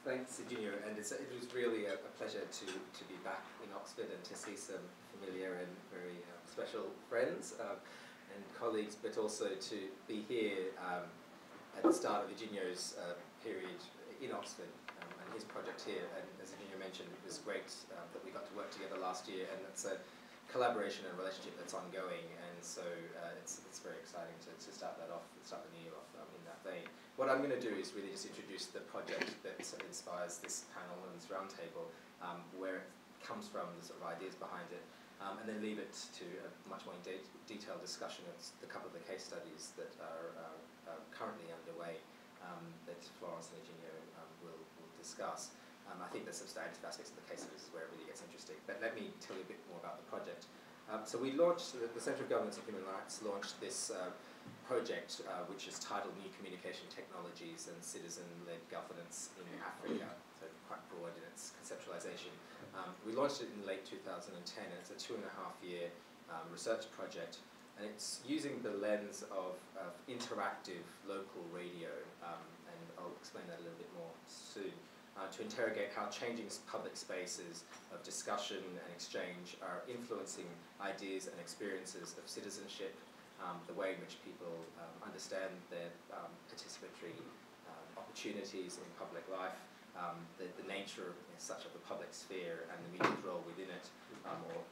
Thanks, Eugenio, and it was really a pleasure to be back in Oxford and to see some familiar and very special friends and colleagues, but also to be here at the start of Eugenio's period in Oxford and his project here. And as Eugenio mentioned, it was great that we got to work together last year, and it's a collaboration and relationship that's ongoing, and so it's very exciting to start that off, start the new year off in that vein. What I'm going to do is really just introduce the project that inspires this panel and this roundtable, where it comes from, the sort of ideas behind it, and then leave it to a much more detailed discussion of the couple of the case studies that are currently underway that Florence and Eugenio will discuss. I think the substantive aspects of the case studies is where it really gets interesting, but let me tell you a bit more about the project. So we launched, the Centre of Governance and Human Rights launched this project which is titled New Communication Technologies and Citizen-Led Governance in Africa, so quite broad in its conceptualization. We launched it in late 2010, and it's a 2.5-year research project, and it's using the lens of interactive local radio, and I'll explain that a little bit more soon, to interrogate how changing public spaces of discussion and exchange are influencing ideas and experiences of citizenship, the way in which people understand their participatory opportunities in public life, the nature such of the public sphere and the media's role within it or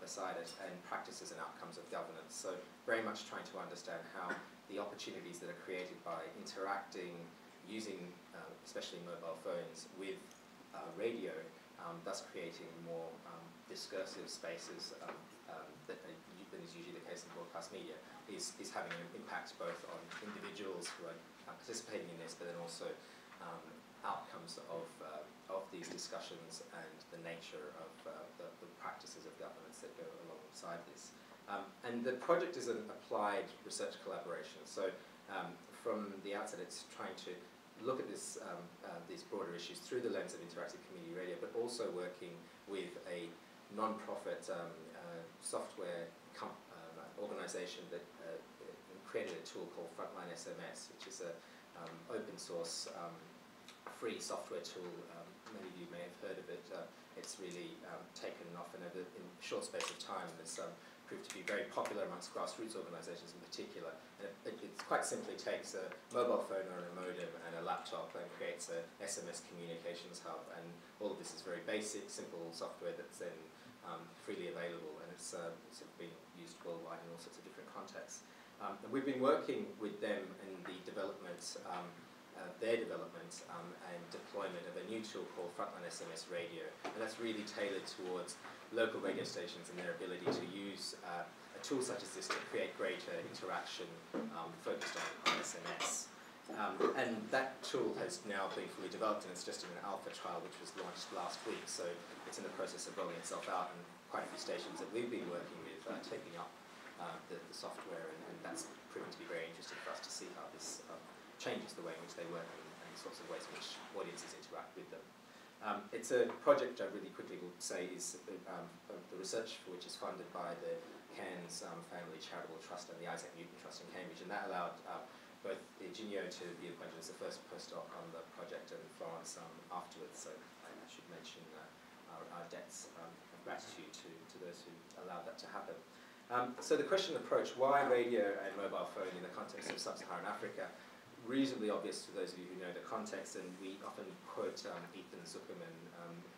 beside it, and practices and outcomes of governance. So very much trying to understand how the opportunities that are created by interacting, using especially mobile phones with radio, thus creating more discursive spaces that is usually the case in broadcast media, is having an impact both on individuals who are participating in this, but then also outcomes of these discussions and the nature of the practices of governance that go alongside this. And the project is an applied research collaboration. So from the outset, it's trying to look at this, these broader issues through the lens of interactive community radio, but also working with a non-profit software organisation that created a tool called Frontline SMS, which is an open source free software tool. Many of you may have heard of it. It's really taken off, and in a short space of time it's proved to be very popular amongst grassroots organisations in particular. And it quite simply takes a mobile phone or a modem and a laptop and creates a SMS communications hub, and all of this is very basic, simple software that's then freely available, and it's sort of being used worldwide in all sorts of different contexts. And we've been working with them in the development, their development and deployment of a new tool called Frontline SMS Radio, and that's really tailored towards local radio stations and their ability to use a tool such as this to create greater interaction focused on SMS. And that tool has now been fully developed, and it's just in an alpha trial which was launched last week, so it's in the process of rolling itself out, and quite a few stations that we've been working with taking up the software, and that's proven to be very interesting for us to see how this changes the way in which they work and the sorts of ways in which audiences interact with them. It's a project I really quickly will say is the research for which is funded by the Cairns Family Charitable Trust and the Isaac Newton Trust in Cambridge, and that allowed both Eugenio to be appointed as the first postdoc on the project and Florence afterwards, so I should mention our debts of gratitude to those who allowed that to happen. So the question approach, why radio and mobile phone in the context of sub-Saharan Africa? Reasonably obvious to those of you who know the context, and we often quote Ethan Zuckerman,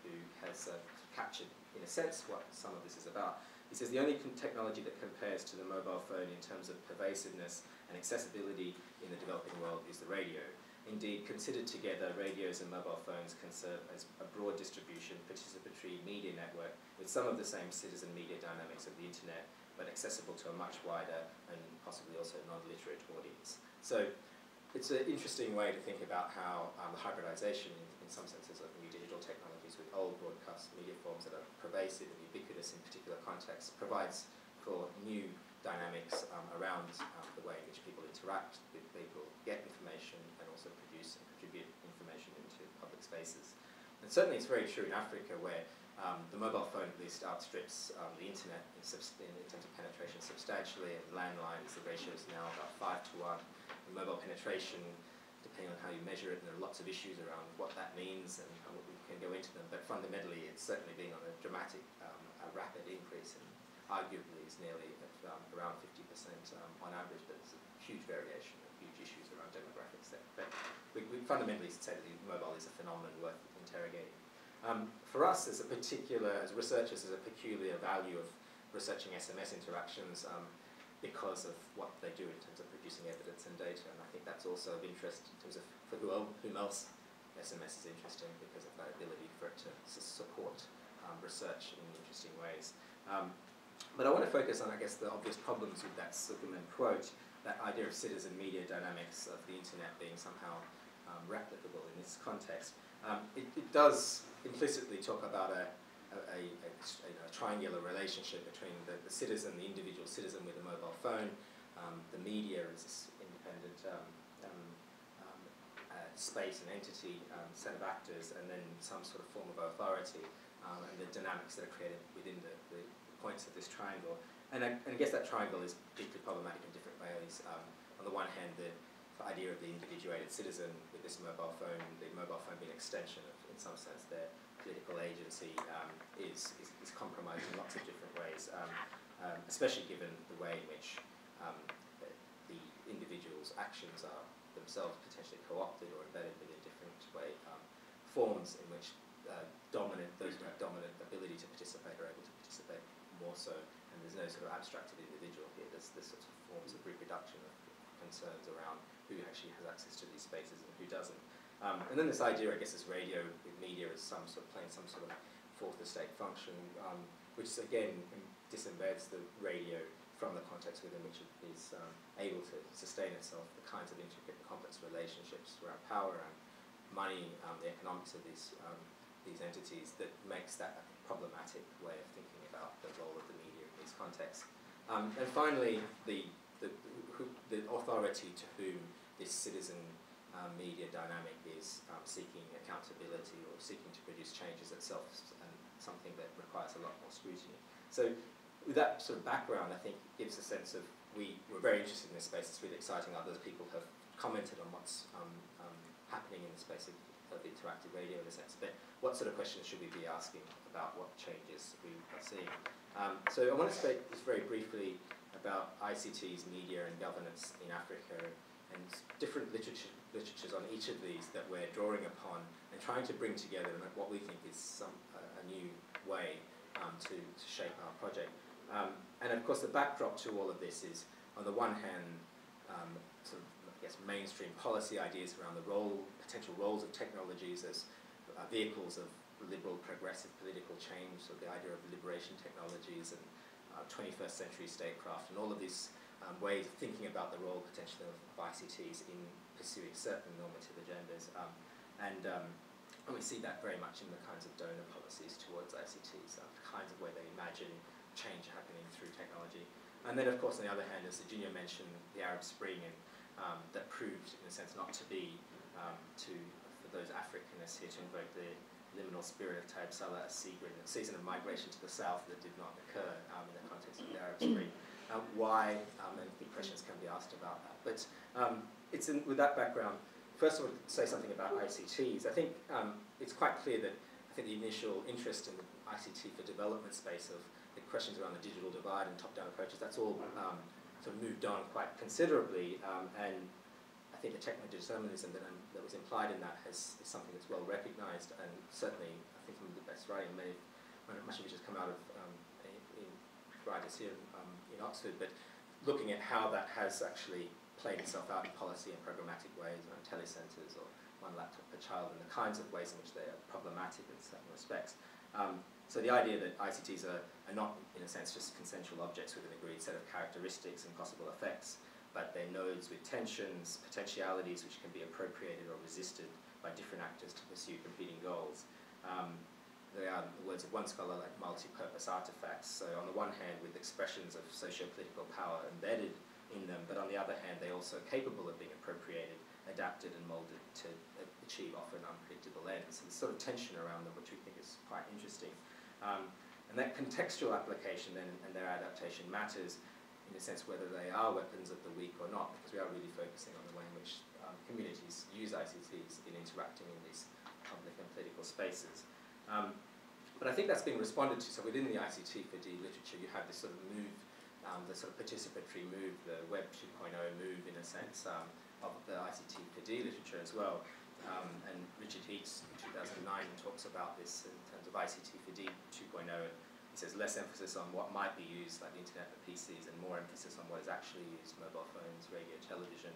who has captured, in a sense, what some of this is about. He says the only technology that compares to the mobile phone in terms of pervasiveness and accessibility in the developing world is the radio. Indeed, considered together, radios and mobile phones can serve as a broad distribution, participatory media network with some of the same citizen media dynamics of the internet, but accessible to a much wider and possibly also non-literate audience. So it's an interesting way to think about how the hybridization, in some senses, of new digital technologies with old broadcast media forms that are pervasive and ubiquitous in particular contexts provides for new dynamics around the way in which people interact with people, get information, and also produce and contribute information into public spaces. And certainly it's very true in Africa, where the mobile phone at least outstrips the internet in terms of penetration substantially, and landlines, the ratio is now about 5 to 1. The mobile penetration depending on how you measure it, and there are lots of issues around what that means, and we can go into them, but fundamentally it's certainly been on a dramatic, a rapid increase, and arguably is nearly at around 50% on average, but it's a huge variation of huge issues around demographics there. But we fundamentally say that mobile is a phenomenon worth interrogating. For us, as researchers, there's a peculiar value of researching SMS interactions because of what they do in terms of producing evidence and data, and I think that's also of interest in terms of for whom else SMS is interesting, because of that ability for it to support research in interesting ways. But I want to focus on, I guess, the obvious problems with that Zuckerman quote, that idea of citizen media dynamics of the internet being somehow replicable in this context. It does implicitly talk about a triangular relationship between the citizen, the individual citizen with a mobile phone, the media as this independent space and entity, set of actors, and then some sort of form of authority, and the dynamics that are created within the points of this triangle. And I guess that triangle is deeply problematic in different ways. On the one hand, the idea of the individuated citizen with this mobile phone, the mobile phone being an extension of, in some sense, their political agency, is compromised in lots of different ways, especially given the way in which the individual's actions are themselves potentially co-opted or embedded within different forms in which those who have dominant ability to participate are able to participate more so, and there's no sort of abstracted individual here. There's sorts of forms of reproduction of concerns around who actually has access to these spaces and who doesn't. And then this idea, I guess, is radio with media as playing some sort of fourth estate function, which again disembeds the radio from the context within which it is able to sustain itself, the kinds of intricate and complex relationships around power and money, the economics of these entities, that makes that a problematic way of thinking about the role of the media in these contexts. And finally, the authority to whom this citizen media dynamic is seeking accountability or seeking to produce changes itself, and something that requires a lot more scrutiny. So with that sort of background, I think gives a sense of, we're very interested in this space. It's really exciting. Other people have commented on what's happening in the space of interactive radio in a sense, but what sort of questions should we be asking about what changes we are seeing? So I want to speak just very briefly about ICTs, media and governance in Africa, and different literatures on each of these that we're drawing upon and trying to bring together in what we think is a new way to shape our project. And of course the backdrop to all of this is, on the one hand, sort of, I guess, mainstream policy ideas around the potential roles of technologies as vehicles of liberal, progressive political change, so the idea of liberation technologies and 21st century statecraft, and all of these ways of thinking about the role potentially of ICTs in pursuing certain normative agendas. And we see that very much in the kinds of donor policies towards ICTs, the kinds of way they imagine change happening through technology. And then, of course, on the other hand, as Virginia mentioned, the Arab Spring, and that proved, in a sense, not to be, for those Africanists here, to invoke the liminal spirit of Taib Salah as-Sigrin, a season of migration to the south that did not occur in the context of the Arab Spring. Why, and I think questions can be asked about that. But with that background, first I would say something about ICTs. I think it's quite clear that I think the initial interest in the ICT for development space of the questions around the digital divide and top-down approaches, that's all sort of moved on quite considerably, and I think the techno-determinism that was implied in that is something that's well recognised, and certainly I think some of the best writing, much of which has come out of in writers here in Oxford, but looking at how that has actually played itself out in policy and programmatic ways, around telecentres or one laptop per child, and the kinds of ways in which they are problematic in certain respects. So the idea that ICTs are not, in a sense, just consensual objects with an agreed set of characteristics and possible effects, but they're nodes with tensions, potentialities which can be appropriated or resisted by different actors to pursue competing goals. They are, in the words of one scholar, like multi-purpose artifacts. So on the one hand, with expressions of socio-political power embedded in them, but on the other hand, they're also capable of being appropriated, adapted and moulded to achieve often unpredictable ends. So there's sort of tension around them, which we think is quite interesting. And that contextual application then and their adaptation matters in a sense, whether they are weapons of the weak or not, because we are really focusing on the way in which communities use ICTs in interacting in these public and political spaces. But I think that's been responded to. So within the ICT for D literature, you have this sort of move, the sort of participatory move, the Web 2.0 move, in a sense, of the ICT for D literature as well. And Richard Heates in 2009 talks about this in terms of ICT for D 2.0. He says less emphasis on what might be used, like the internet for PCs, and more emphasis on what is actually used, mobile phones, radio, television.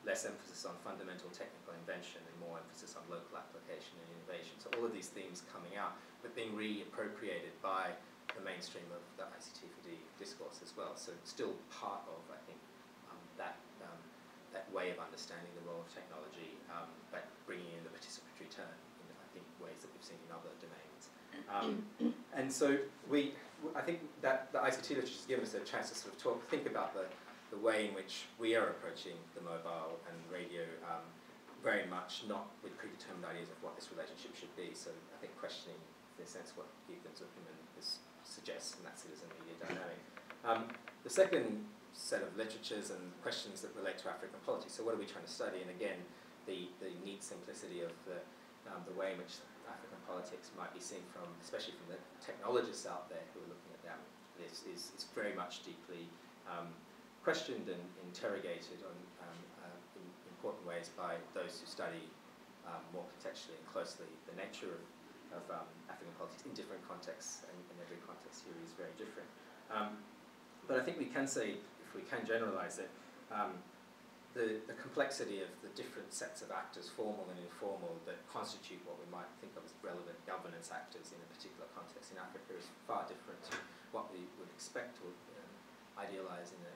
Less emphasis on fundamental technical invention and more emphasis on local application and innovation. So all of these themes coming out, but being reappropriated by the mainstream of the ICT for D discourse as well. So still part of, I think, that way of understanding the role of technology, but bringing in the participatory turn in, I think, ways that we've seen in other domains. And so I think that the ICT literature has given us a chance to sort of think about the way in which we are approaching the mobile and radio, very much not with predetermined ideas of what this relationship should be. So I think questioning, in a sense, what Ethan Zuckerman suggests in that citizen media dynamic. The second set of literatures and questions that relate to African politics. So what are we trying to study? And again, the neat simplicity of the way in which African politics might be seen from, especially from the technologists out there who are looking at that, this is very much deeply questioned and interrogated in important ways by those who study more contextually and closely the nature of African politics in different contexts, and every context here is very different. But I think we can say, if we can generalize it, the complexity of the different sets of actors, formal and informal, that constitute what we might think of as relevant governance actors in a particular context in Africa is far different to what we would expect or idealize in a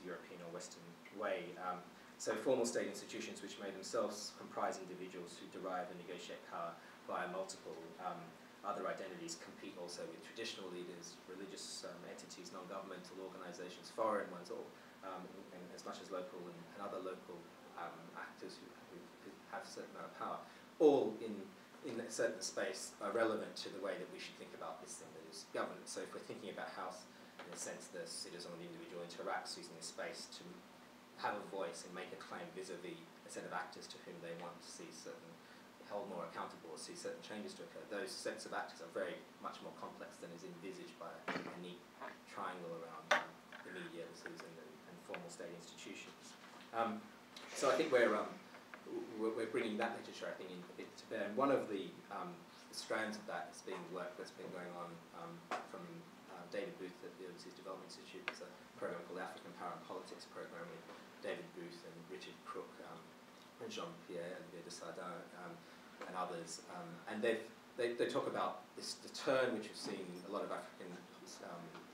European or Western way. So formal state institutions which may themselves comprise individuals who derive and negotiate power via multiple other identities, compete also with traditional leaders, religious entities, non-governmental organizations, foreign ones, or and as much as local and other local actors who have a certain amount of power, all in a certain space are relevant to the way that we should think about this thing that is governance. So if we're thinking about how, in a sense, the citizen or the individual interacts using this space to have a voice and make a claim vis-a-vis a set of actors to whom they want to see held more accountable or see certain changes to occur, those sets of actors are very much more complex than is envisaged by a neat triangle around the media and formal state institutions. So I think we're bringing that literature, I think, in a bit to bear. And one of the strands of that has been work that's been going on from David Booth at the Overseas Development Institute. There's a program called African Power and Politics program with David Booth and Richard Crook and Jean-Pierre Olivier de Sardin and others. And they talk about the turn which we've seen a lot of African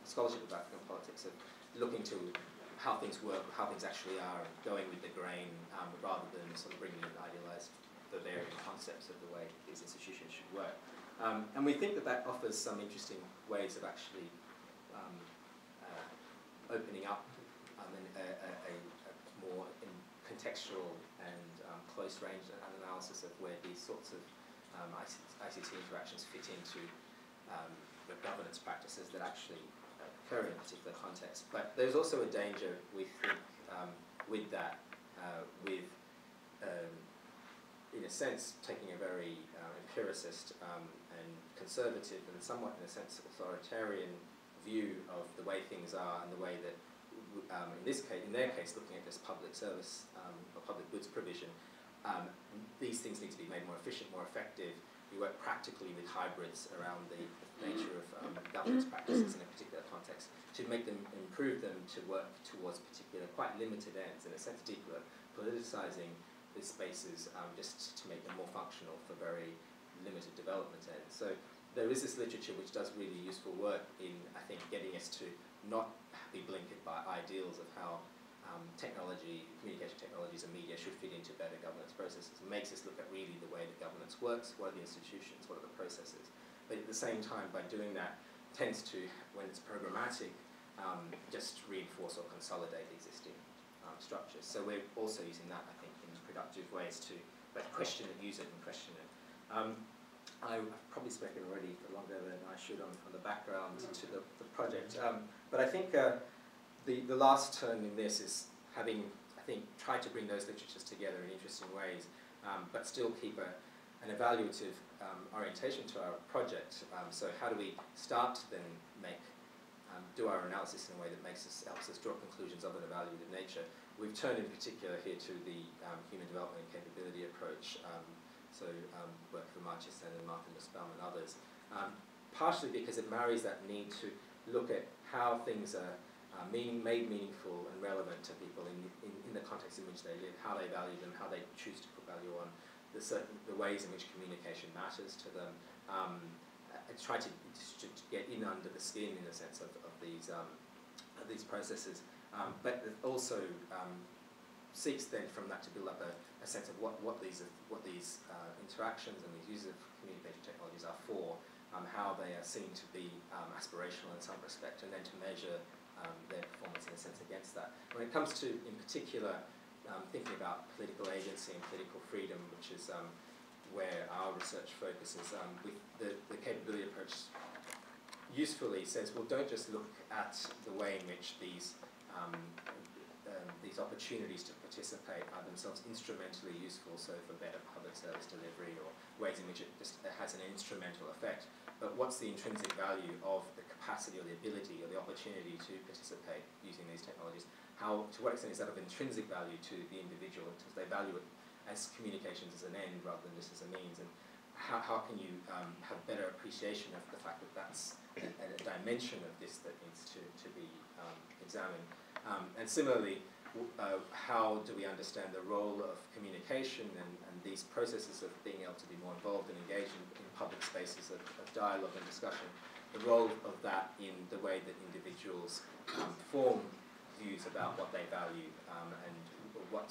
scholarship of African politics of looking to how things work, how things actually are, and going with the grain rather than sort of bringing in idealized Bavarian concepts of the way these institutions should work. And we think that offers some interesting ways of actually opening up a more contextual and close range analysis of where these sorts of ICT interactions fit into the governance practices that actually occur in a particular context. But there's also a danger, we think, with that, in a sense, taking a very empiricist and conservative and somewhat, in a sense, authoritarian view of the way things are and the way that, in their case, looking at this public service or public goods provision, these things need to be made more efficient, more effective. We work practically with hybrids around the nature of governance practices in a particular context to make them, improve them, to work towards particular, quite limited ends, in a sense, deeper politicizing these spaces just to make them more functional for very limited development ends. So there is this literature which does really useful work in, I think, getting us to not be blinkered by ideals of how technology, communication technologies and media should fit into better governance processes. It makes us look at really the way that governance works, what are the institutions, what are the processes. But at the same time, by doing that, tends to, when it's programmatic, just reinforce or consolidate existing structures. So we're also using that, I think, in productive ways to both question it, use it, and question it. I've probably spoken already for longer than I should on the background to the project, but I think the last turn in this is having, I think, tried to bring those literatures together in interesting ways, but still keep an evaluative orientation to our project. So how do we start to then do our analysis in a way that helps us draw conclusions of an evaluative nature? We've turned in particular here to the human development and capability approach, work from Marchesen and Martin Nussbaum and others, partially because it marries that need to look at how things are made meaningful and relevant to people in the context in which they live, how they value them, how they choose to put value on, the ways in which communication matters to them. Try to get in under the skin, in a sense, of these processes, but it also seeks then from that to build up a sense of what these interactions and these uses of communication technologies are for, how they are seen to be aspirational in some respect, and then to measure their performance in a sense against that. When it comes to, in particular, thinking about political agency and political freedom, which is where our research focuses, with the capability approach usefully says, well, don't just look at the way in which these opportunities to participate are themselves instrumentally useful, so for better public service delivery or ways in which it just has an instrumental effect, but what's the intrinsic value of the capacity or the ability or the opportunity to participate using these technologies? To what extent is that of intrinsic value to the individual, because they value it as communications as an end rather than just as a means, and how can you have better appreciation of the fact that that's a dimension of this that needs to be examined. And similarly, how do we understand the role of communication and these processes of being able to be more involved and engaged in public spaces of dialogue and discussion, the role of that in the way that individuals form views about what they value, and what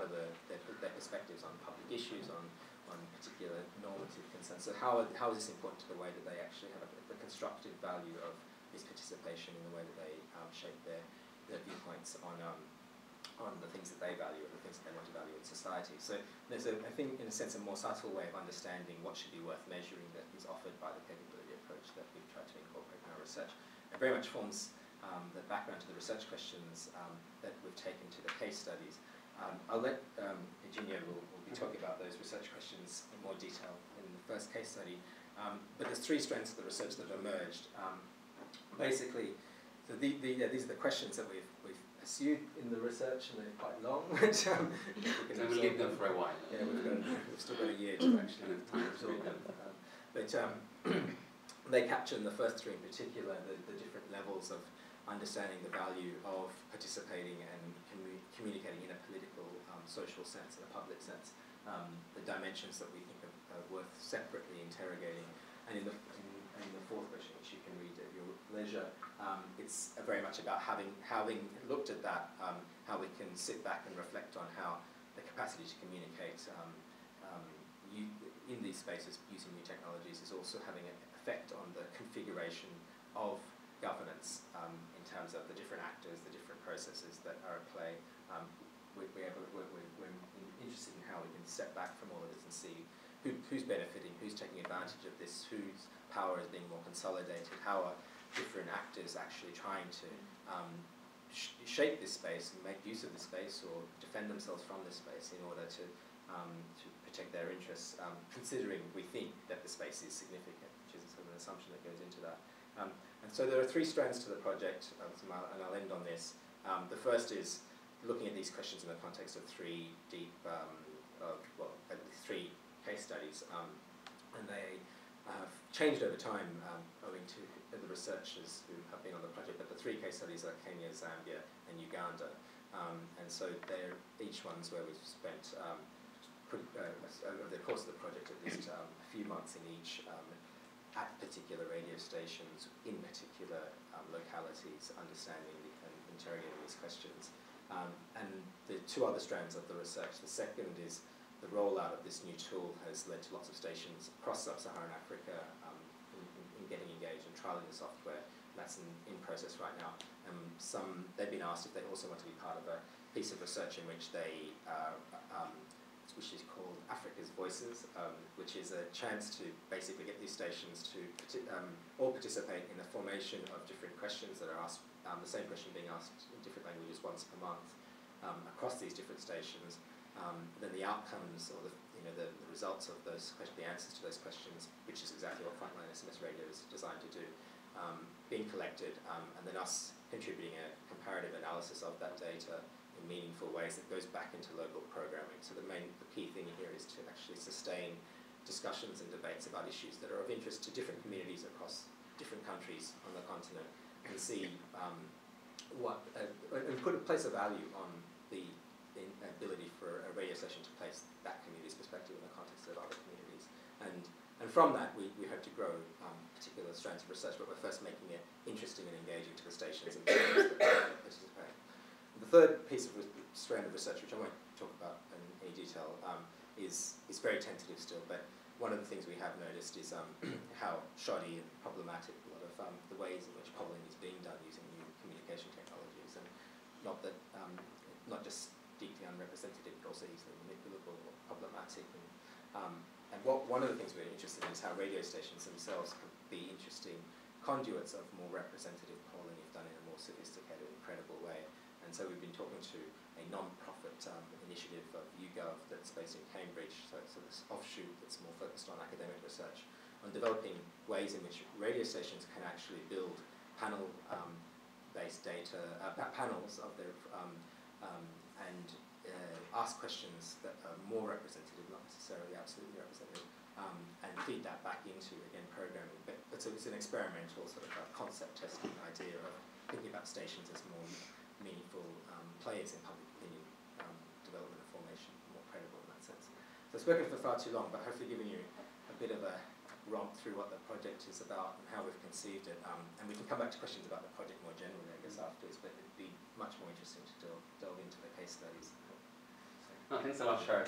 are their perspectives on public issues, on particular normative concerns. So how is this important to the way that they actually have the constructive value of this participation in the way that they shape their viewpoints on the things that they value and the things that they want to value in society. So there's, I think, in a sense, a more subtle way of understanding what should be worth measuring that is offered by the capability approach that we've tried to incorporate in our research. It very much forms the background to the research questions that we've taken to the case studies. I'll let Virginia will be talking about those research questions in more detail in the first case study. But there's three strands of the research that have emerged. Basically, so these are the questions that we've pursued in the research, and they're quite long. So we'll leave them for a while. Yeah, we've still got a year to actually absorb them. But they capture in the first three in particular the different levels of understanding the value of participating and communicating in a political, social sense, in a public sense, the dimensions that we think are worth separately interrogating. And in the fourth question, which you can read at your leisure, it's very much about having looked at that, how we can sit back and reflect on how the capacity to communicate in these spaces using new technologies is also having an effect on the configuration of governance in terms of the different actors, the different processes that are at play. We're interested in how we can step back from all of this and see who's benefiting, who's taking advantage of this, whose power is being more consolidated, how are different actors actually trying to shape this space and make use of this space or defend themselves from this space in order to protect their interests, considering we think that the space is significant, which is sort of an assumption that goes into that. And so there are three strands to the project, and I'll end on this. The first is looking at these questions in the context of three three case studies, and they have changed over time owing to the researchers who have been on the project, but the three case studies are Kenya, Zambia, and Uganda. And so they're each ones where we've spent, over the course of the project, at least a few months in each, at particular radio stations, in particular localities, understanding and interrogating these questions. And the two other strands of the research, the second is the rollout of this new tool has led to lots of stations across sub-Saharan Africa in getting engaged and trialling the software. That's in process right now. They've been asked if they also want to be part of a piece of research in which they which is called Africa's Voices, which is a chance to basically get these stations to all participate in the formation of different questions that are asked the same question being asked in different languages once per month across these different stations, then the outcomes or the results of those questions, the answers to those questions, which is exactly what Frontline SMS Radio is designed to do, being collected, and then us contributing a comparative analysis of that data in meaningful ways that goes back into local programming. So the key thing here is to actually sustain discussions and debates about issues that are of interest to different communities across different countries on the continent, and see and place a value on the ability for a radio station to place that community's perspective in the context of other communities. And from that, we hope to grow particular strands of research, but we're first making it interesting and engaging to the stations and communities that participate. The third piece of strand of research, which I won't talk about in any detail, is very tentative still, but one of the things we have noticed is how shoddy and problematic a lot of the ways in which polling is being done using new communication technologies, and not just deeply unrepresentative, but also easily manipulable or problematic. And one of the things we're interested in is how radio stations themselves can be interesting conduits of more representative polling if done in a more sophisticated and credible way. And so we've been talking to a non-profit initiative of YouGov that's based in Cambridge, so it's this offshoot that's more focused on academic research, on developing ways in which radio stations can actually build panel-based data, panels of their, and ask questions that are more representative, not necessarily absolutely representative, and feed that back into, again, programming. But so it's an experimental sort of concept testing idea of thinking about stations as more meaningful players in public opinion development and formation, more credible in that sense. So I've spoken for far too long, but hopefully given you a bit of a romp through what the project is about and how we've conceived it. And we can come back to questions about the project more generally, I guess, afterwards, but it'd be much more interesting to delve into the case studies. No, thanks a lot, Sharath.